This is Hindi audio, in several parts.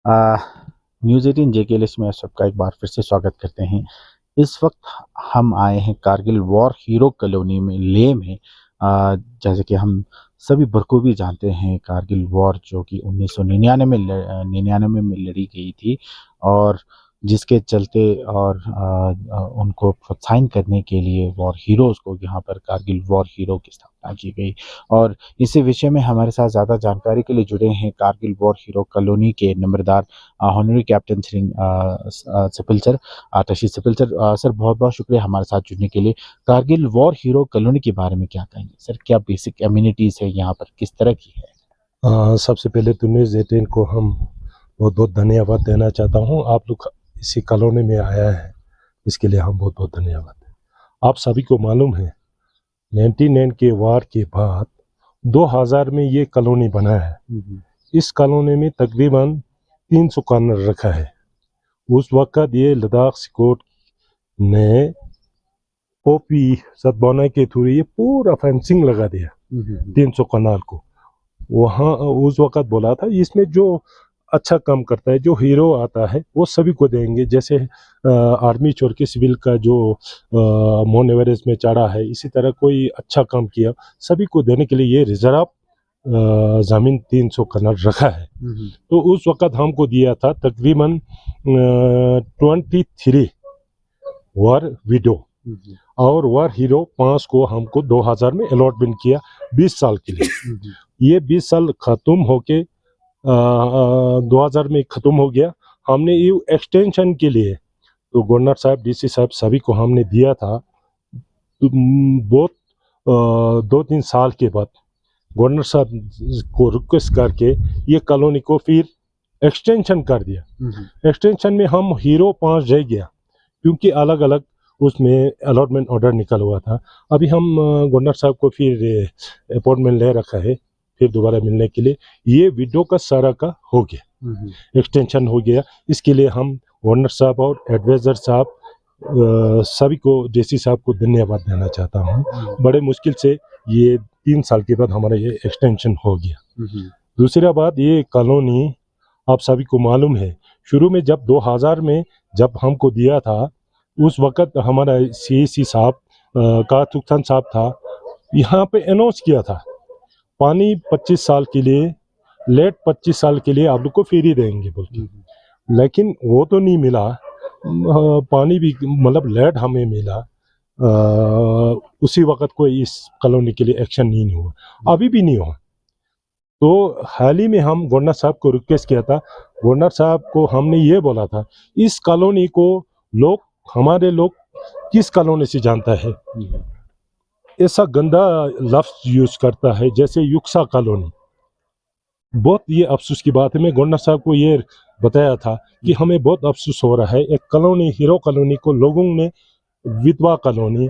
आ, न्यूज़ 18 जेके लिस्ट में सबका एक बार फिर से स्वागत करते हैं। इस वक्त हम आए हैं कारगिल वॉर हीरो कॉलोनी में, लेह में। जैसे कि हम सभी बखूबी जानते हैं, कारगिल वॉर जो कि 1999 में 99 में लड़ी गई थी, और जिसके चलते और उनको प्रोत्साहन करने के लिए वॉर हीरोज़ को यहाँ पर कारगिल वॉर हीरो की स्थापना की गई। और इसी विषय में हमारे साथ ज़्यादा जानकारी के लिए जुड़े हैं कारगिल वॉर हीरो कॉलोनी के नंबरदार honorary captain Singh सपिल sir, तशीर सपिल sir. Sir, बहुत-बहुत शुक्रिया हमारे साथ जुड़ने के लिए। कारगिल वॉर हीरो कॉलोनी के बारे में क्या कहेंगे सर? क्या बेसिक एमिनिटीज़ है यहाँ पर, किस तरह की है? सबसे पहले तो न्यूज़ 18 को हम बहुत बहुत धन्यवाद देना चाहता हूँ। आप लोग इसी कॉलोनी में आया है, इसके लिए हम बहुत बहुत धन्यवाद। आप सभी को मालूम है 99 के वार के बाद 2000 में ये कॉलोनी बना है। इस कॉलोनी में तकरीबन 300 कॉर्नर रखा है। उस वक्त ये लद्दाख सिक्योर ने ओपी सतभावना के थ्रू ये पूरा फेंसिंग लगा दिया 300 कनाल को। वहाँ उस वक्त बोला था इसमें जो अच्छा काम करता है, जो हीरो आता है वो सभी को देंगे। जैसे आर्मी छोड़ के सिविल का जो माउंट एवरेस्ट में चढ़ा है, इसी तरह कोई अच्छा काम किया सभी को देने के लिए ये रिजर्व ज़मीन 300 कनाल रखा है। तो उस वक्त हमको दिया था तकरीबन 23 वार विडो और वार हीरो 5 को हमको 2000 में अलॉटमेंट किया 20 साल के लिए। ये 20 साल खत्म होके 2000 में खत्म हो गया। हमने ये एक्सटेंशन के लिए तो गवर्नर साहब, डीसी साहब सभी को हमने दिया था। तो बहुत 2-3 साल के बाद गवर्नर साहब को रिक्वेस्ट करके ये कॉलोनी को फिर एक्सटेंशन कर दिया। एक्सटेंशन में हम हीरो 5 रह गया, क्योंकि अलग अलग उसमें अलॉटमेंट ऑर्डर निकल हुआ था। अभी हम गवर्नर साहब को फिर अपॉइंटमेंट ले रखा है फिर दोबारा मिलने के लिए। ये विडो का सारा का हो गया, एक्सटेंशन हो गया। इसके लिए हम गवर्नर साहब और एडवाइजर साहब सभी को, डीसी साहब को धन्यवाद देना चाहता हूँ। बड़े मुश्किल से ये 3 साल के बाद हमारा ये एक्सटेंशन हो गया। दूसरा बात, ये कॉलोनी आप सभी को मालूम है, शुरू में जब 2000 में जब हमको दिया था, उस वक्त हमारा सीएसी साहब का साहब था, यहाँ पे अनाउंस किया था पानी 25 साल के लिए, लेट 25 साल के लिए आप लोग को फ्री देंगे बोल के। लेकिन वो तो नहीं मिला। पानी भी मतलब लेट हमें मिला। उसी वक्त कोई इस कॉलोनी के लिए एक्शन नहीं हुआ, अभी भी नहीं हुआ। तो हाल ही में हम गवर्नर साहब को रिक्वेस्ट किया था। गवर्नर साहब को हमने ये बोला था, इस कॉलोनी को लोग, हमारे लोग किस कॉलोनी से जानता है, ऐसा गंदा लफ्ज यूज करता है जैसे युक्सा कॉलोनी। बहुत ये अफसोस की बात है। मैं गवर्नर साहब को ये बताया था कि हमें बहुत अफसोस हो रहा है, एक कॉलोनी हीरो कॉलोनी को लोगों ने विधवा कॉलोनी,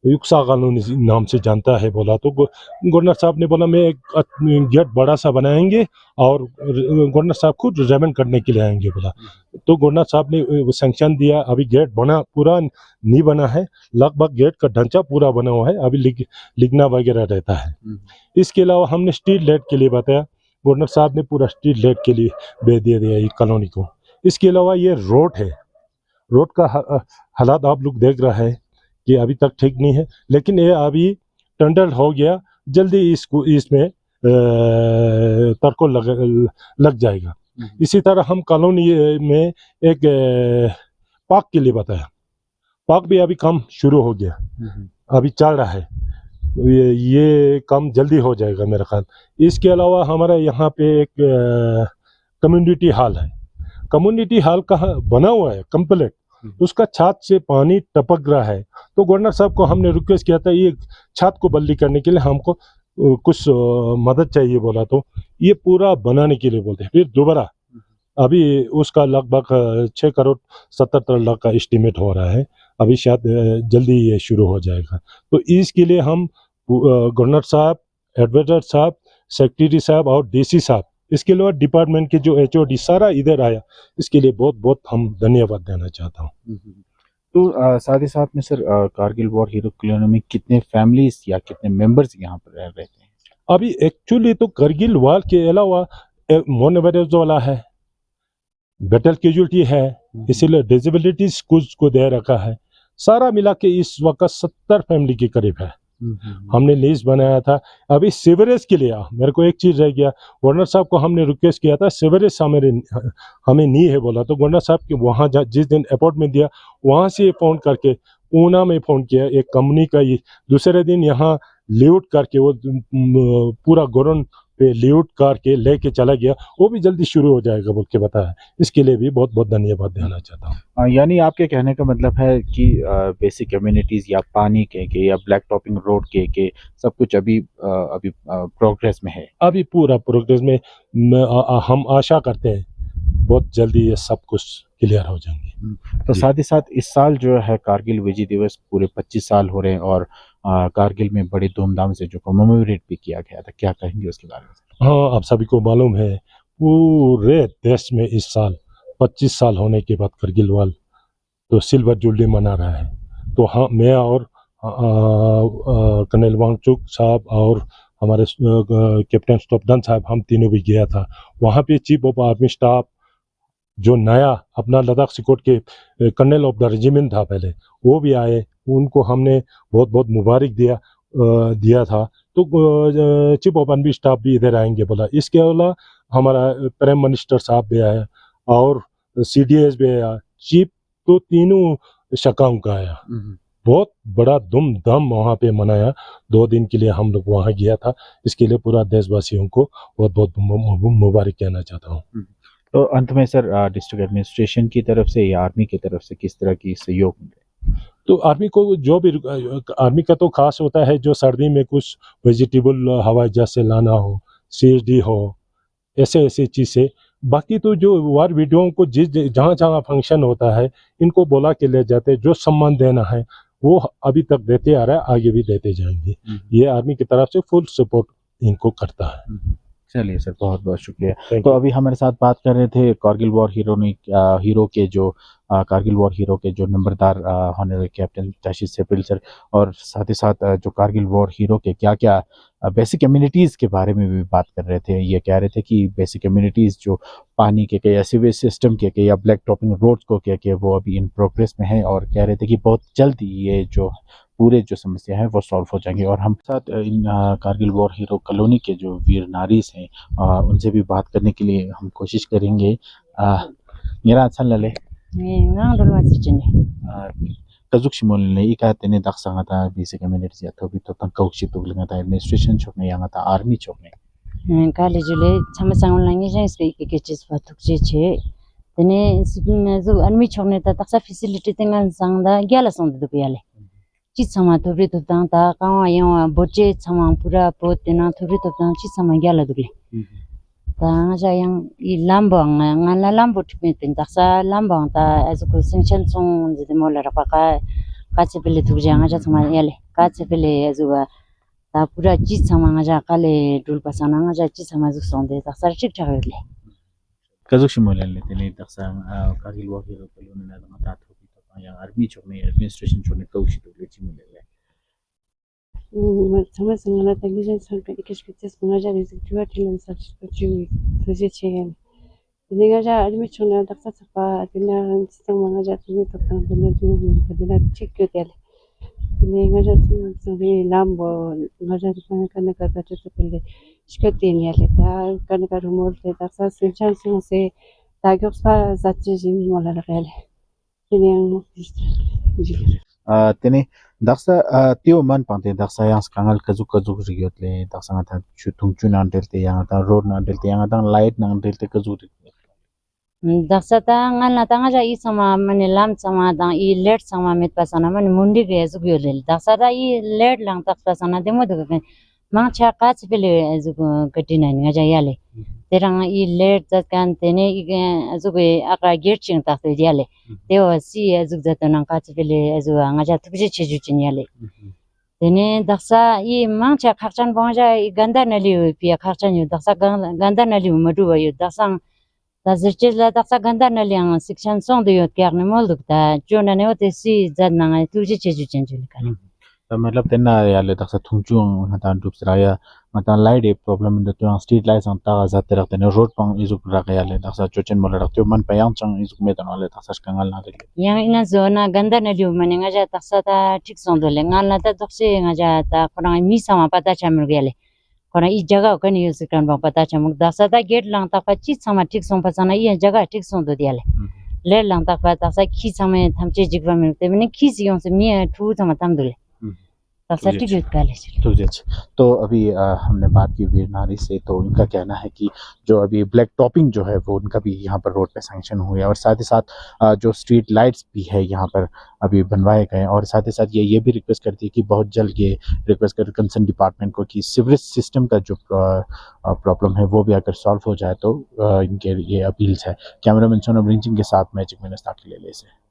युक्सा कॉलोनी नाम से जानता है बोला। तो गवर्नर साहब ने बोला मैं एक गेट बड़ा सा बनाएंगे और गवर्नर साहब खुद रेमेंड करने के लिए आएंगे बोला। तो गवर्नर साहब ने वो सैंक्शन दिया। अभी गेट बना पूरा नहीं बना है, लगभग गेट का ढांचा पूरा बना हुआ है, अभी लिखना वगैरह रहता है। इसके अलावा हमने स्ट्रीट लाइट के लिए बताया, गवर्नर साहब ने पूरा स्ट्रीट लाइट के लिए दे दिया ये कॉलोनी को। इसके अलावा ये रोड है, रोड का हालात आप लोग देख रहा है कि अभी तक ठीक नहीं है, लेकिन ये अभी टेंडर हो गया, जल्दी इसमें तर्को लग जाएगा। इसी तरह हम कॉलोनी में एक पार्क के लिए बताया, पार्क भी अभी काम शुरू हो गया, अभी चल रहा है। ये काम जल्दी हो जाएगा मेरा ख्याल। इसके अलावा हमारा यहाँ पे एक कम्युनिटी हॉल है। कम्युनिटी हॉल कहाँ बना हुआ है कंप्लीट, उसका छत से पानी टपक रहा है। तो गवर्नर साहब को हमने रिक्वेस्ट किया था ये छत को बदली करने के लिए हमको कुछ मदद चाहिए बोला। तो ये पूरा बनाने के लिए बोलते हैं। फिर दोबारा अभी उसका लगभग 6 करोड़ 77 लाख का एस्टीमेट हो रहा है। अभी शायद जल्दी ये शुरू हो जाएगा। तो इसके लिए हम गवर्नर साहब, एडवाइजर साहब, सेक्रेटरी साहब और डीसी साहब, इसके अलावा डिपार्टमेंट के जो एचओडी सारा इधर आया, इसके लिए बहुत बहुत हम धन्यवाद देना चाहता हूँ। तो साथ ही साथ में sir, Kargil war hero colony में कितने फैमिलीज या कितने मेंबर्स यहाँ पर रहते हैं? अभी एक्चुअली तो कारगिल वॉर के अलावा माउंट एवरेस्ट वाला है, बैटल कैजुअल्टी है, इसीलिए डिसेबिलिटीज कुछ को दे रखा है। सारा मिला के इस वक्त 70 फैमिली के करीब है। हमने लिस्ट बनाया था। अभी सीवरेज के लिए मेरे को एक चीज रह गया, गवर्नर साहब को हमने रिक्वेस्ट किया था सीवरेज हमें नहीं है बोला, तो गवर्नर साहब के वहाँ जिस दिन अपॉइंटमेंट दिया वहाँ से फोन करके ऊना में फोन किया एक कंपनी का, ही दूसरे दिन यहाँ ल्यूट करके वो पूरा गोरन पे ल्यूट करके लेके चला गया, वो भी जल्दी शुरू हो जाएगा बोल के बताया। इसके लिए भी बहुत बहुत धन्यवाद देना चाहता हूँ। यानी आपके कहने का मतलब है कि बेसिक कम्युनिटीज़ या पानी के या ब्लैक टॉपिंग रोड के सब कुछ अभी प्रोग्रेस में है। अभी पूरा प्रोग्रेस में हम आशा करते हैं बहुत जल्दी ये सब कुछ क्लियर हो जाएंगे। तो साथ ही साथ इस साल जो है कारगिल विजय दिवस पूरे 25 साल हो रहे हैं और कारगिल में बड़ी धूमधाम से जो कमेमोरेट भी किया गया था, क्या कहेंगे उसके बारे में? हाँ, आप सभी को मालूम है पूरे देश में इस साल 25 साल होने के बाद कारगिल वाल तो सिल्वर जुबली मना रहा है। तो हाँ, मैं और कर्नल वांगचुक साहब और हमारे कैप्टन स्टॉपडन साहब, हम तीनों भी गया था वहाँ पे। चीफ ऑफ आर्मी स्टाफ जो नया अपना लद्दाख सिकोट के कर्नल ऑफ द रेजिमेंट था पहले, वो भी आए, उनको हमने बहुत बहुत मुबारक दिया था। तो चीफ ऑफ आर्मी स्टाफ भी इधर आएंगे बोला। इसके अलावा हमारा प्राइम मिनिस्टर साहब भी आया और CDS भी आया, चीफ तो तीनों शकाओं का आया। बहुत बड़ा धूमधाम वहाँ पे मनाया। 2 दिन के लिए हम लोग वहाँ गया था। इसके लिए पूरा देशवासियों को बहुत बहुत मुबारक कहना चाहता हूँ। तो अंत में सर, डिस्ट्रिक्ट एडमिनिस्ट्रेशन की तरफ से या आर्मी की तरफ से किस तरह की सहयोग मिले? तो आर्मी को जो भी, आर्मी का तो खास होता है जो सर्दी में कुछ वेजिटेबल हवाई जहाज से लाना हो, CSD हो, ऐसे चीज़ से। बाकी तो जो वार वीडियो को जहाँ जहाँ फंक्शन होता है इनको बोला के ले जाते, जो सम्मान देना है वो अभी तक देते आ रहा है, आगे भी देते जाएंगे। ये आर्मी की तरफ से फुल सपोर्ट इनको करता है। चलिए सर, बहुत बहुत शुक्रिया। तो अभी हमारे साथ बात कर रहे थे कारगिल वॉर हीरो के जो नंबरदार ऑनरेरी कैप्टन ताशिद सेपिल सर, और साथ ही साथ जो कारगिल वॉर हीरो के क्या क्या बेसिक कम्युनिटीज़ के बारे में भी बात कर रहे थे। ये कह रहे थे कि बेसिक कम्युनिटीज़ जो पानी के या सीवेज सिस्टम के या ब्लैक टॉपिंग रोड्स को के वो अभी इन प्रोग्रेस में है, और कह रहे थे कि बहुत जल्द ये जो पूरे जो समस्या है वो सॉल्व हो जाएंगे। और हम साथ इन कारगिल वॉर हीरो कॉलोनी के जो वीर नारीज हैं उनसे भी बात करने के लिए हम कोशिश करेंगे। मेरा अच्छा लले कजुक शिमोल ने इका तेने दक्षंगा था बेसिक कम्युनिटी या तो भी तो तंकौक्षी तो लगा था एडमिनिस्ट्रेशन छोड़ने यहाँ था आर्मी छोड़ने काले जुले छमसांग लंगी जे इसके एक चीज फतुक जे छे तने जो आर्मी छोड़ने था तक्सा फैसिलिटी तेंगा सांगदा ग्याला संद दुपियाले चीज समा थोबरी तो ता कावा यो बोचे छमा पूरा पोतेना थोबरी तो चीज समा ग्याला दुले ता जायang I lambang ngala lambo tmetin taksa lambang ta azuko singchen song de mola rapaka kachepele thujanga ja thuma yale kachepele azuba ta pura chi chama ja kale dul pasana nga ja chi chama zu sonde taksa chik thagele कजुक शिमोल ने तेने Daksha Kargil war hero colony ना था तो यहाँ आर्मी छोड़ने एडमिनिस्ट्रेशन छोड़ने कौक्षी तो ले चिमले Sama sangala tagijan sanka ikishkites kungaja reziktua tilan substitute position. Dingaja admi chuna daksa sapa dina sistem mangaja tumi tapang dina dina chikyotel. Dingaja tumi lambo ngaja kana kata chupele shkyotin yale ta kana ka rumor te daksa sinchan se tagyopsa zatjin mola regale. तेने दक्षा त्यो मन पाते दक्षा यहाँ कंगल कजुक रियोतले दक्षा था तुमचु ना डेलते यहाँ था रोड ना डेलते यहाँ था लाइट ना डेलते कजुक daksa ta ngala ta ngaja I sama mane lam sama da I let sama met pasana mane mundi ge zugyole daksa ta I let lang tak pasana demo de mang cha ka chpele azugo gatina ngaja yale terang I let that kan tene azugo aka gerching tak de yale teo si azug zatana ka chpele azu ngaja tubje cheju chin yale tene daksa I mang cha khachan bangja I ganda nali pia khachan yu daksa ganda nali madu yu daksa Tazirchela taksa ganda naliang section song de yot kyarne molduk ta jona ne ote si zadna tuji cheju chenjul kale मतलब तेना याले तक थुंचुंग हता दुपसराया मता लाइट ए प्रॉब्लम द तो स्ट्रीट लाइट्स अंता जाते रखते ने रोड पंग इजुक रख याले तक चोचन मोल रखते मन पयांग चंग इजुक में तनले तक कंगल ना दे yang ina zona ganda na diu mane nga ja taksa ta ठीक song dole ngal na ta dokse nga ja ta kona mi sama pata chamul gele kona i jaga ko ni use kan ba pata chamul daksa ta gate lang ta pa chi sama ठीक song pa sana i jaga ठीक song do diale le lang ta pa ta sa khi sama thamche jigwa mil te mane khi siyon se mi thu sama tam dole taksa जी, ठीक use kale तो जी अच्छा। तो अभी हमने बात की वीर नारी से, तो उनका कहना है कि जो अभी ब्लैक टॉपिंग जो है वो उनका भी यहाँ पर रोड पे सैंक्शन हुई है और साथ ही साथ जो स्ट्रीट लाइट्स भी है यहाँ पर अभी बनवाए गए और साथ ही साथ ये भी रिक्वेस्ट करती है कि बहुत जल्द ये रिक्वेस्ट कर कंसर्न डिपार्टमेंट को कि सीवरेज सिस्टम का जो प्रॉब्लम है वो भी अगर सॉल्व हो जाए तो इनके ये अपील्स है। कैमरामैन सोनम रिंचिंग के साथ मैं चिकमिनस्ता के लिए से